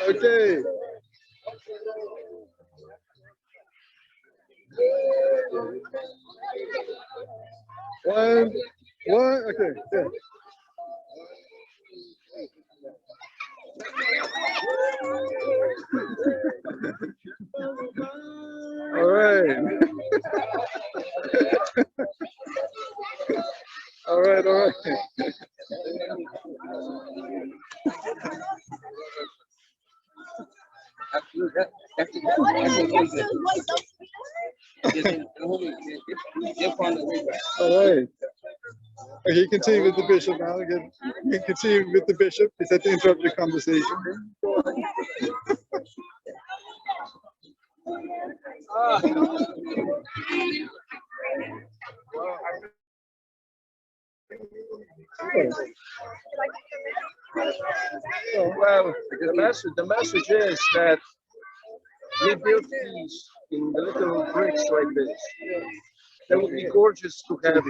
Okay. One, okay, yeah. All right. All right, all right. All right. Okay, continue with the bishop now. Again, you continue with the bishop. He said to interrupt the conversation. Well, the message is that we build peace in the little bricks like this. That would be gorgeous to have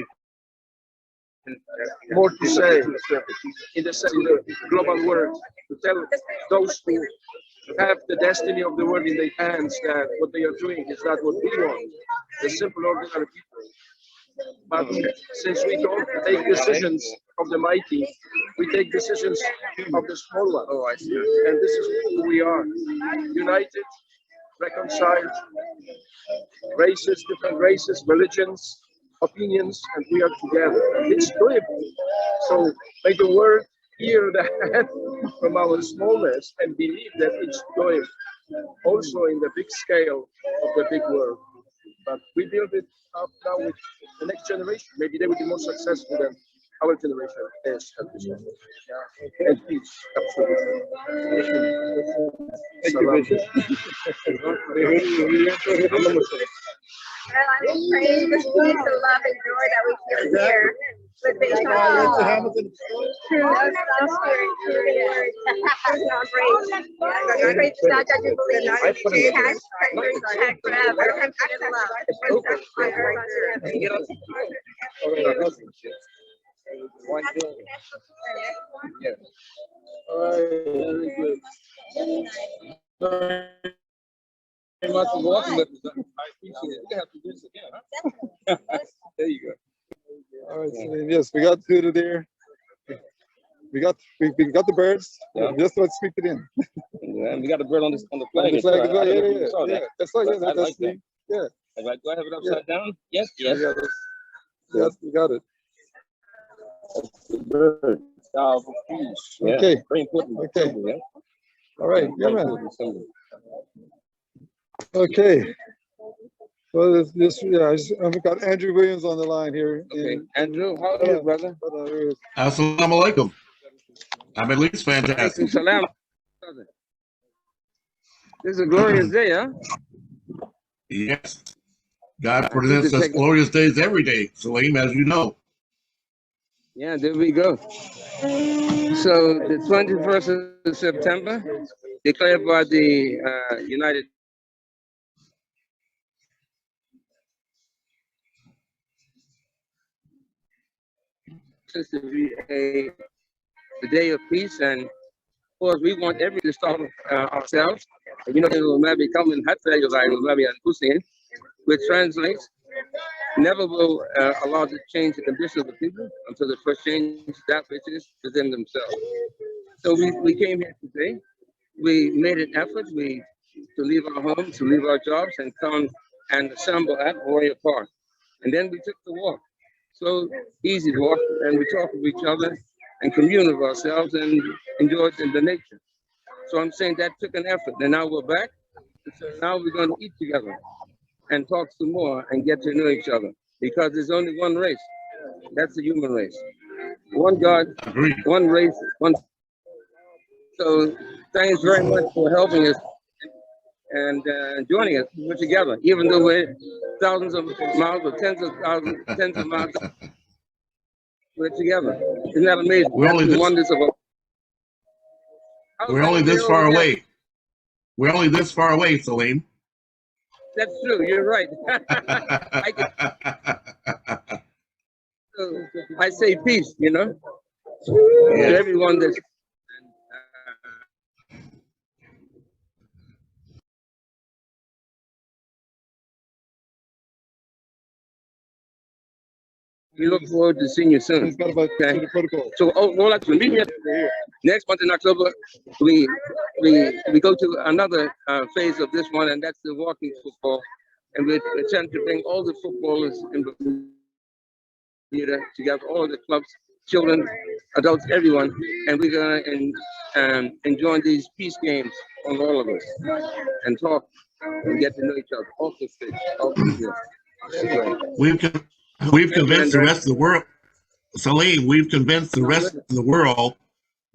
more to say in the global world, to tell those who have the destiny of the world in their hands that what they are doing is not what we want, the simple ordinary people. But since we don't take decisions of the mighty, we take decisions of the small one. Oh, I see. And this is who we are, united, reconciled, races, different races, religions, opinions, and we are together. It's doable. So may the world hear that from our smallness and believe that it's doable. Also in the big scale of the big world. But we build it up now with the next generation. Maybe they will be more successful than our generation is at this moment. Yeah. And peace, absolutely. Thank you, Bishop. Well, I was praying this peace and love and joy that we feel here with Bishop Hamilton. through the Spirit, through the Word, personal grace. I pray to God that you believe has treasures check forever and love and such on earth on earth. Yeah. All right, very good. Very much for walking with us. I appreciate it. We have to do this again, huh? There you go. All right, Saleem. Yes, we got Huda there. We got the birds. Yeah. Just let's speak it in. And we got the bird on the flag. The flag as well. Yeah. That's right. I like that. Yeah. Do I have it upside down? Yes. Yes. Yes, we got it. That's the bird. For peace. Yeah. Okay. Very important. Okay. Yeah. All right. Yeah, man. Okay. Well, I've got Andrew Williams on the line here. Okay. Andrew, how are you, brother? Assalamu alaikum. I'm at least fantastic. Salam. This is a glorious day, huh? Yes. God presents us glorious days every day, Saleem, as you know. Yeah, there we go. So the 21st of September, declared by the United Nations to be the day of peace, and of course we want everyone to start ourselves. You know, will maybe come in which translates, never will allow to change the condition of the people until they first change that which is within themselves. So we came here today. We made an effort to leave our homes, to leave our jobs, and come and assemble at Warrior Park. And then we took the walk. So easy to walk, and we talk with each other and commune with ourselves and enjoy it in the nature. So I'm saying that took an effort, and now we're back. So now we're going to eat together and talk some more and get to know each other, because there's only one race. That's the human race. One God, one race, one. So thanks very much for helping us and joining us. We're together, even though we're thousands of miles or tens of thousands, tens of miles. We're together. Isn't that amazing? That's the wonders of We're only this far away. We're only this far away, Saleem. That's true. You're right. I say peace, you know, to everyone that's. We look forward to seeing you soon. He's got about to the protocol. So, all that meet me next month in October. We go to another phase of this one, and that's the walking football, and we attempt to bring all the footballers in Bermuda together, all the clubs, children, adults, everyone, and we're gonna enjoy these peace games on all of us, and talk and get to know each other off the pitch, off the field. We've convinced the rest of the world, Saleem, we've convinced the rest of the world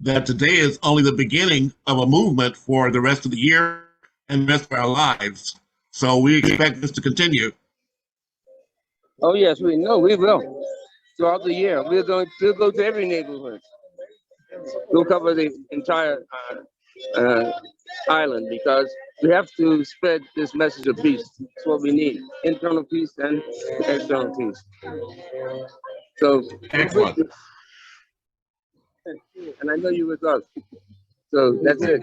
that today is only the beginning of a movement for the rest of the year and the rest of our lives. So we expect this to continue. Oh yes, we know we will. Throughout the year, we'll go to every neighborhood. We'll cover the entire island, because we have to spread this message of peace. It's what we need: internal peace and external peace. So, excellent. And I know you with us. So that's it.